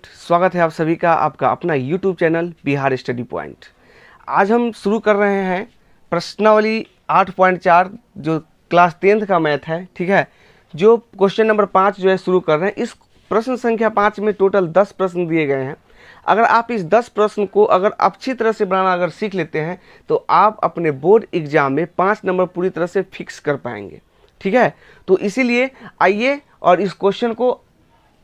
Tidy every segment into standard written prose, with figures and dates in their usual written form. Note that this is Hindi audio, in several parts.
स्वागत है आप सभी का आपका अपना YouTube channel Bihar study point. आज हम शुरू कर रहे हैं प्रश्नावली 8.4 जो क्लास 10th का मैथ है, ठीक है। जो क्वेश्चन नंबर 5 जो है शुरू कर रहे हैं। इस प्रश्न संख्या 5 में टोटल 10 प्रश्न दिए गए हैं। अगर आप इस 10 प्रश्न को अगर अच्छी तरह से बनाना अगर सीख लेते हैं तो आप अपने बोर्ड एग्जाम में 5 नंबर पूरी तरह से फिक्स कर पाएंगे, ठीक है। तो इसीलिए आइए और इस क्वेश्चन को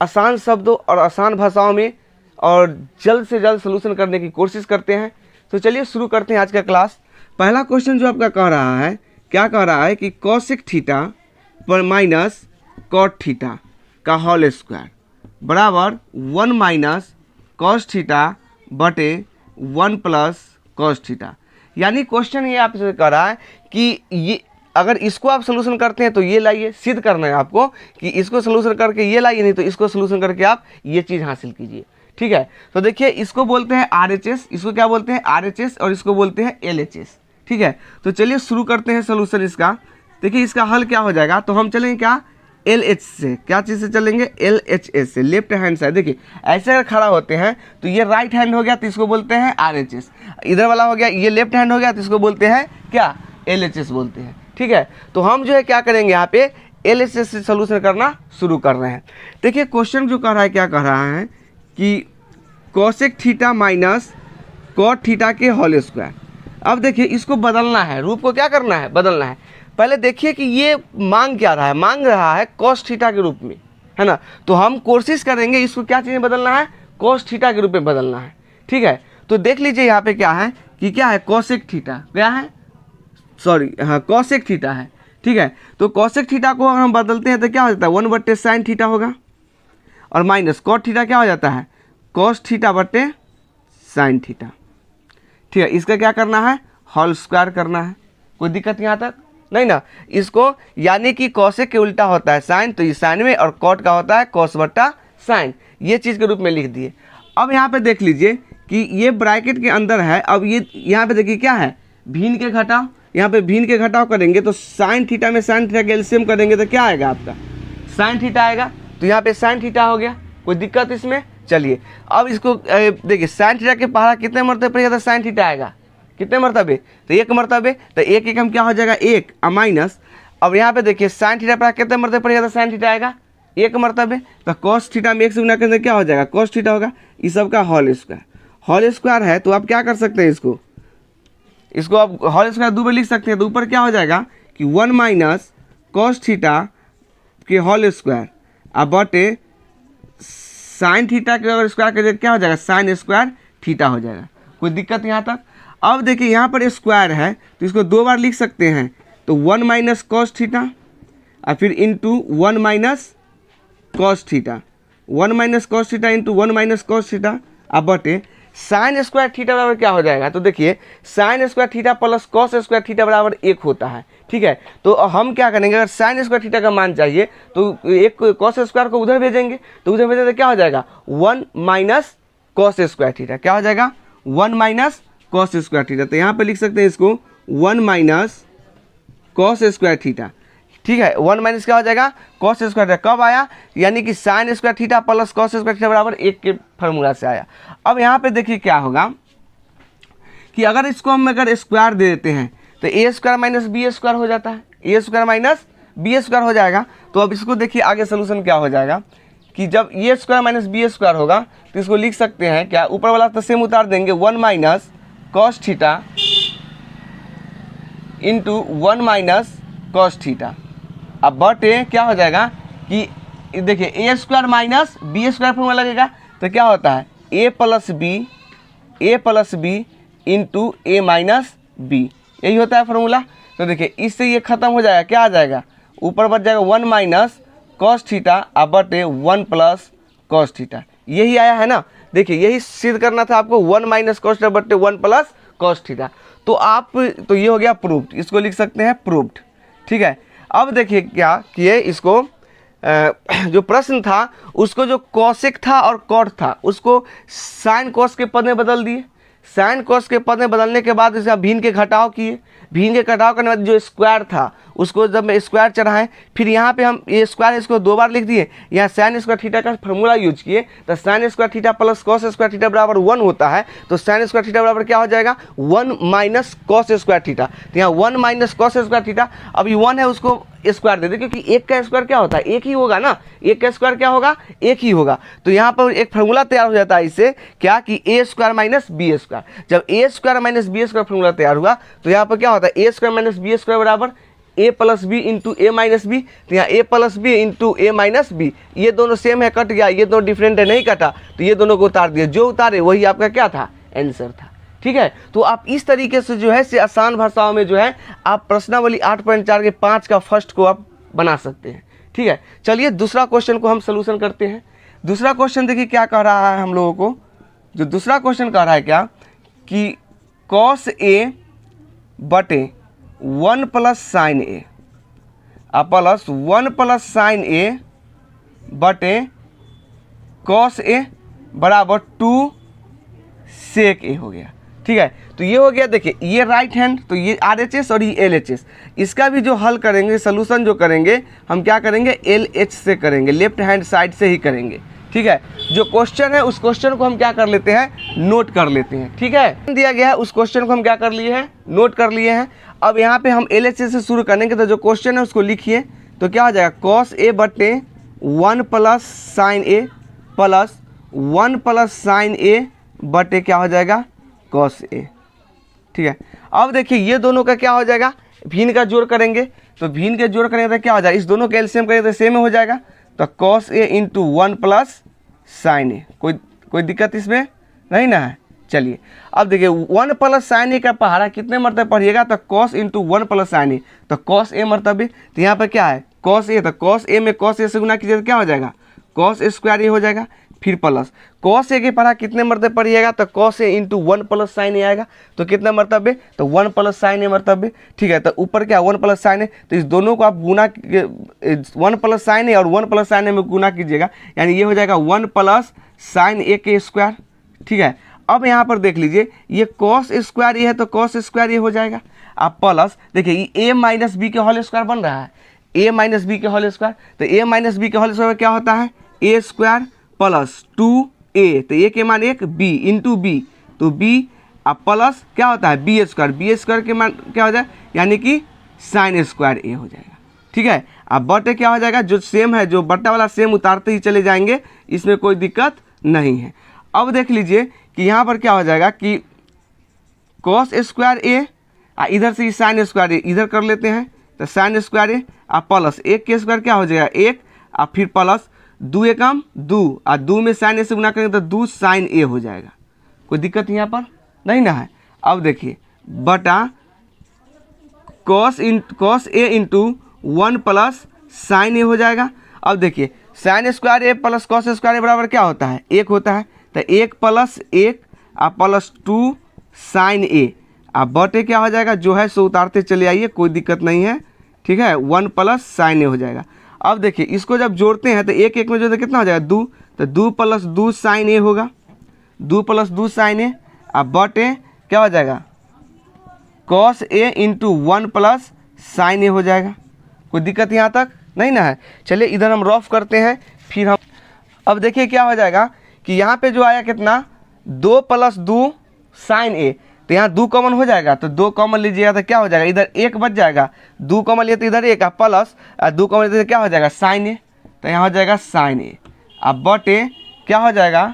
आसान शब्दों और आसान भाषाओं में और जल्द से जल्द सलूशन करने की कोशिश करते हैं। तो चलिए शुरू करते हैं आज का क्लास। पहला क्वेश्चन जो आपका कह रहा है, क्या कह रहा है कि कॉसेक थीटा पर माइनस कॉट थीटा का होल स्क्वायर बराबर 1 माइनस कॉस थीटा बटे 1 प्लस कॉस थीटा। यानी क्वेश्चन ये आपसे कह रहा है कि ये अगर इसको आप सोल्यूशन करते हैं तो ये लाइए, सिद्ध करना है आपको कि इसको सोल्यूशन करके ये लाइए, नहीं तो इसको सोल्यूशन करके आप ये चीज़ हासिल कीजिए, ठीक है। तो देखिए इसको बोलते हैं RHS, इसको क्या बोलते हैं RHS और इसको बोलते हैं LHS, ठीक है। तो चलिए शुरू करते हैं सोल्यूशन इसका। देखिए इसका हल क्या हो जाएगा, तो हम चलेंगे क्या LH से, क्या चीज़ से चलेंगे LHS से, लेफ्ट हैंड साइड। देखिए ऐसे अगर खड़ा होते हैं तो ये राइट हैंड हो गया तो इसको बोलते हैं RHS, इधर वाला हो गया ये लेफ्ट हैंड हो गया तो इसको बोलते हैं क्या LHS बोलते हैं, ठीक है। तो हम जो है क्या करेंगे यहाँ पे LHS से सोल्यूशन करना शुरू कर रहे हैं। देखिए क्वेश्चन जो कह रहा है, क्या कह रहा है कि cosec theta minus cot theta के होल स्क्वायर। अब देखिए इसको बदलना है, रूप को क्या करना है, बदलना है। पहले देखिए कि ये मांग क्या रहा है, मांग रहा है कॉस थीटा के रूप में, है ना। तो हम कोशिश करेंगे इसको क्या चीज़ में बदलना है, कॉस थीटा के रूप में बदलना है, ठीक है। तो देख लीजिए यहाँ पे क्या है कि क्या है कॉसेक थीटा, क्या है सॉरी हाँ कॉसेक थीटा है, ठीक है। तो कॉसेक थीटा को अगर हम बदलते हैं तो क्या हो जाता है 1 बट्टे साइन थीटा होगा और माइनस कॉट थीटा क्या हो जाता है कॉस थीटा बट्टे साइन थीटा, ठीक है। इसका क्या करना है होल स्क्वायर करना है। कोई दिक्कत यहाँ तक नहीं ना। इसको यानी कि कॉसेक के उल्टा होता है साइन, तो ये साइन में, और कॉट का होता है कॉस बट्टा साइन, ये चीज़ के रूप में लिख दिए। अब यहाँ पे देख लीजिए कि ये ब्रैकेट के अंदर है। अब ये यहाँ पे देखिए क्या है भिन्न के घटाव, यहाँ पे भिन्न के घटाव करेंगे तो साइन थीटा में साइन थीटा के एलसीएम करेंगे तो क्या आएगा आपका साइन थीटा आएगा। तो यहाँ पे साइन थीटा हो गया, कोई दिक्कत इसमें। चलिए अब इसको देखिए साइन थीटा के पहाड़ा कितने मरतबे पर तो साइन थीटा आएगा, कितने मरतबे, तो 1 मरतबे। तो एक हम क्या हो जाएगा 1 माइनस। अब यहाँ पे देखिए साइन थीटा पर कितने मरतबे पड़ेगा तो साइन थीटा आएगा 1 मरतबे। तो कॉस थीटा में 1 से गुना करने क्या हो जाएगा कॉस थीटा होगा। इस सब का होल स्क्वायर है। तो आप क्या कर सकते हैं, इसको आप होल स्क्वायर 2 बार लिख सकते हैं। तो ऊपर क्या हो जाएगा कि 1 माइनस कॉस थीटा के होल स्क्वायर अब बटे साइन थीटा के अगर स्क्वायर करें क्या हो जाएगा साइन स्क्वायर थीटा हो जाएगा। कोई दिक्कत यहाँ तक। अब देखिए यहाँ पर स्क्वायर है तो इसको 2 बार लिख सकते हैं। तो 1 माइनस कॉस थीटा और फिर into 1 minus cos theta, 1 minus cos theta into 1 minus cos theta अब बटे साइन स्क्वायर थीटा बराबर क्या हो जाएगा। तो देखिए sine square theta plus cos square theta बराबर 1 होता है, ठीक है। तो हम क्या करेंगे, अगर साइन स्क्वायर थीटा का मान चाहिए तो एक कॉस स्क्वायर को उधर भेजेंगे, तो उधर भेजेंगे तो क्या हो जाएगा 1 माइनस कॉस स्क्वायर थीटा, क्या हो जाएगा 1 माइनस कॉस स्क्वायर थीटा। तो यहाँ पे लिख सकते हैं इसको 1 माइनस कॉस स्क्वायर थीटा, ठीक है। 1 माइनस क्या हो जाएगा कॉस स्क्वायर थीटा। कब आया, यानी कि sine square theta plus cos square theta बराबर 1 के फार्मूला से आया। अब यहाँ पे देखिए क्या होगा कि अगर इसको हम अगर स्क्वायर दे देते हैं तो ए स्क्वायर माइनस बी स्क्वायर हो जाता है, A square minus B square हो जाएगा। तो अब इसको देखिए आगे सोल्यूशन क्या हो जाएगा कि जब A square minus B square होगा तो इसको लिख सकते हैं क्या, ऊपर वाला तो सेम उतार देंगे 1 minus cos theta into 1 minus cos theta अब बटे क्या हो जाएगा कि देखिए A square minus B square formula लगेगा। तो क्या होता है A plus B into A minus B, यही होता है फॉर्मूला। तो देखिए इससे ये खत्म हो जाएगा, क्या आ जाएगा ऊपर बच जाएगा 1 माइनस कॉस थीटा अब बटे 1 प्लस कॉस थीटा, यही आया है ना। देखिए यही सिद्ध करना था आपको 1 माइनस कॉस थीटा बटे 1 प्लस कॉस थीटा। तो ये हो गया प्रूव्ड, इसको लिख सकते हैं प्रूव्ड, ठीक है। अब देखिए क्या किए, इसको जो प्रश्न था उसको जो कॉसेक था और कॉट था उसको साइन कॉस के पद में बदल दिए। साइन कॉस के पद में बदलने के बाद इसका भिन्न के घटाव किए, भिन्न के घटाव करने के बाद जो स्क्वायर था उसको जब मैं स्क्वायर चढ़ाएं, फिर यहाँ पे हम ये स्क्वायर इसको 2 बार लिख दिए, यहाँ साइन स्क्वायर थीटा का फॉर्मूला यूज किए, तो sine square theta plus cos square theta बराबर 1 होता है। तो साइन स्क्वायर थीटा बराबर क्या हो जाएगा 1 माइनस कॉस स्क्वायर थीटा। तो यहाँ 1 माइनस कॉस स्क्वायर थीटा, अब ये 1 है उसको स्क्वायर दे दे, क्योंकि एक का स्क्वायर क्या होता है एक ही होगा ना, एक का स्क्वायर क्या होगा एक ही होगा। तो यहाँ पर एक फार्मूला तैयार हो जाता है इससे क्या कि A square minus B square. जब A square minus B square formula तैयार हुआ तो यहाँ पर क्या होता है A square minus B square बराबर A plus B into A minus B. तो यहाँ A plus B into A minus B, ये दोनों सेम है, कट गया, ये दोनों डिफरेंट है, नहीं कटा, तो ये दोनों को उतार दिया, जो उतारे वही आपका क्या था आंसर था। ठीक है, तो आप इस तरीके से जो है से आसान भाषाओं में जो है आप प्रश्नावली 8.4 के 5 का फर्स्ट को आप बना सकते हैं। ठीक है, चलिए दूसरा क्वेश्चन को हम सोल्यूशन करते हैं। दूसरा क्वेश्चन देखिए क्या कह रहा है हम लोगों को, जो दूसरा क्वेश्चन कह रहा है क्या कि cos A बटे 1 प्लस साइन ए प्लस 1 प्लस साइन ए बटे cos A बराबर 2 सेक ए हो गया। ठीक है, तो ये हो गया, देखिए ये राइट हैंड, तो ये RHS और ये LHS, इसका भी जो हल करेंगे सोल्यूशन जो करेंगे हम क्या करेंगे LH से करेंगे, लेफ्ट हैंड साइड से ही करेंगे। ठीक है, जो क्वेश्चन है उस क्वेश्चन को हम क्या कर लेते हैं नोट कर लेते हैं। ठीक है, दिया गया है उस क्वेश्चन को हम क्या कर लिए हैं नोट कर लिए हैं। अब यहाँ पे हम LHS से शुरू करेंगे, तो जो क्वेश्चन है उसको लिखिए, तो क्या हो जाएगा cos A बटे 1 प्लस साइन ए प्लस 1 प्लस साइन ए बटे क्या हो जाएगा cos A। ठीक है, अब देखिए ये दोनों का क्या हो जाएगा भिन्न का जोड़ करेंगे, तो भिन्न के जोड़ करेंगे तो क्या हो जाएगा इस दोनों का एलसीएम करेंगे तो सेम हो जाएगा, तो cos A into 1 plus sine A, कोई दिक्कत इसमें नहीं ना है। चलिए अब देखिए 1 प्लस साइन ए का पहाड़ा कितने मरतबे पढ़िएगा, तो cos इंटू 1 प्लस साइन ए, तो cos A मरतबे, तो यहाँ पर क्या है cos A, तो cos A में cos A से गुना कीजिए तो क्या हो जाएगा cos स्क्वायर ए हो जाएगा, फिर प्लस cos A के पढ़ा कितने मरतबे पढ़िएगा, तो cos A into 1 plus sine A आएगा, तो कितना मरतबे तो 1 प्लस साइन ए मरतबे। ठीक है, तो ऊपर क्या 1 प्लस साइन ए, तो इस दोनों को आप गुना 1 प्लस साइन ए और 1 प्लस साइन ए में गुना कीजिएगा, यानी ये हो जाएगा 1 प्लस साइन ए के स्क्वायर। ठीक है, अब यहाँ पर देख लीजिए ये cos स्क्वायर ये है तो cos स्क्वायर ये हो जाएगा, आप प्लस देखिए ये a माइनस बी के होल स्क्वायर बन रहा है, a माइनस बी के होल स्क्वायर, तो a माइनस बी के होल स्क्वायर क्या होता है a स्क्वायर प्लस 2a, तो a के मान 1 b इंटू बी, तो b अब प्लस क्या होता है b स्क्वायर के मान क्या हो जाए यानी कि साइन स्क्वायर a हो जाएगा। ठीक है, अब बटे क्या हो जाएगा जो सेम है, जो बट्टा वाला सेम उतारते ही चले जाएंगे, इसमें कोई दिक्कत नहीं है। अब देख लीजिए कि यहाँ पर क्या हो जाएगा कि cos स्क्वायर ए, इधर से साइन स्क्वायर ए इधर कर लेते हैं, तो साइन स्क्वायर ए प्लस 1 के स्क्वायर क्या हो जाएगा 1, फिर प्लस 2 एकम 2, 2 में साइन ए से गुना करेंगे तो 2 साइन ए हो जाएगा, कोई दिक्कत यहाँ पर नहीं ना है। अब देखिए बटा cos ए इंटू 1 प्लस साइन ए हो जाएगा। अब देखिए साइन स्क्वायर ए प्लस कॉस स्क्वायर ए बराबर क्या होता है 1 होता है, तो 1 प्लस 1 प्लस 2 साइन ए, बटे क्या हो जाएगा जो है सो उतारते चले आइए, कोई दिक्कत नहीं है। ठीक है, 1 प्लस साइन ए हो जाएगा। अब देखिए इसको जब जोड़ते हैं तो 1 1 में जो कितना हो जाएगा 2, तो 2 प्लस 2 साइन ए होगा, 2 प्लस 2 साइन ए, बटे क्या हो जाएगा cos ए इंटू 1 प्लस साइन ए हो जाएगा, कोई दिक्कत यहाँ तक नहीं ना है। चलिए इधर हम रफ करते हैं, फिर हम अब देखिए क्या हो जाएगा कि यहाँ पे जो आया कितना 2 प्लस 2 साइन ए, तो यहाँ 2 कॉमन हो जाएगा, तो 2 कॉमन लीजिएगा तो क्या हो जाएगा इधर 1 बच जाएगा, 2 कॉमन लिए तो इधर 1 प्लस 2 कॉमन लिए तो क्या हो जाएगा साइन ए, तो यहाँ हो जाएगा साइन ए, अब बटे क्या हो जाएगा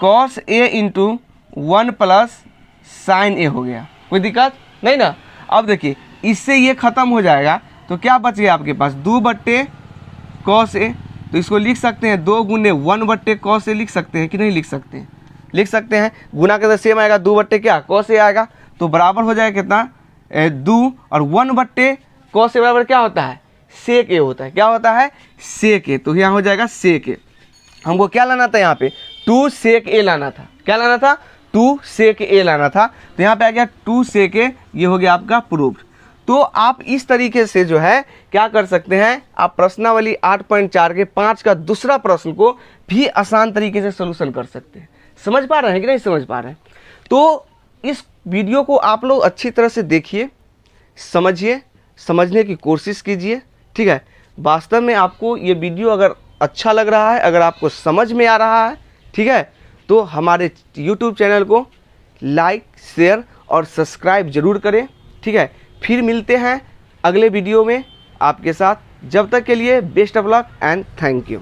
cos ए इंटू 1 प्लस साइन ए हो गया, कोई दिक्कत नहीं ना। अब देखिए इससे ये ख़त्म हो जाएगा, तो क्या बच गया आपके पास 2 बट्टे cos ए, तो इसको लिख सकते हैं 2 गुने 1 बट्टे cos ए, लिख सकते हैं कि नहीं लिख सकते हैं, लिख सकते हैं। गुना के तो सेम आएगा 2 बट्टे क्या cos ए आएगा, तो बराबर हो जाएगा कितना 2, और 1 बट्टे cos ए बराबर क्या होता है सेक ए होता है, क्या होता है सेक ए, तो यहाँ हो जाएगा सेक ए। हमको क्या लाना था यहाँ पे 2 सेक ए लाना था, क्या लाना था 2 सेक ए लाना था, तो यहाँ पे आ गया 2 सेक ए, ये हो गया आपका प्रूव्ड। तो आप इस तरीके से जो है क्या कर सकते हैं, आप प्रश्नावली 8.4 के 5 का दूसरा प्रश्न को भी आसान तरीके से सोल्यूशन कर सकते हैं। समझ पा रहे हैं कि नहीं समझ पा रहे हैं? तो इस वीडियो को आप लोग अच्छी तरह से देखिए, समझिए, समझने की कोशिश कीजिए, ठीक है। वास्तव में आपको ये वीडियो अगर अच्छा लग रहा है, अगर आपको समझ में आ रहा है, ठीक है, तो हमारे YouTube चैनल को लाइक, शेयर और सब्सक्राइब ज़रूर करें, ठीक है। फिर मिलते हैं अगले वीडियो में आपके साथ। जब तक के लिए best of luck and thank you.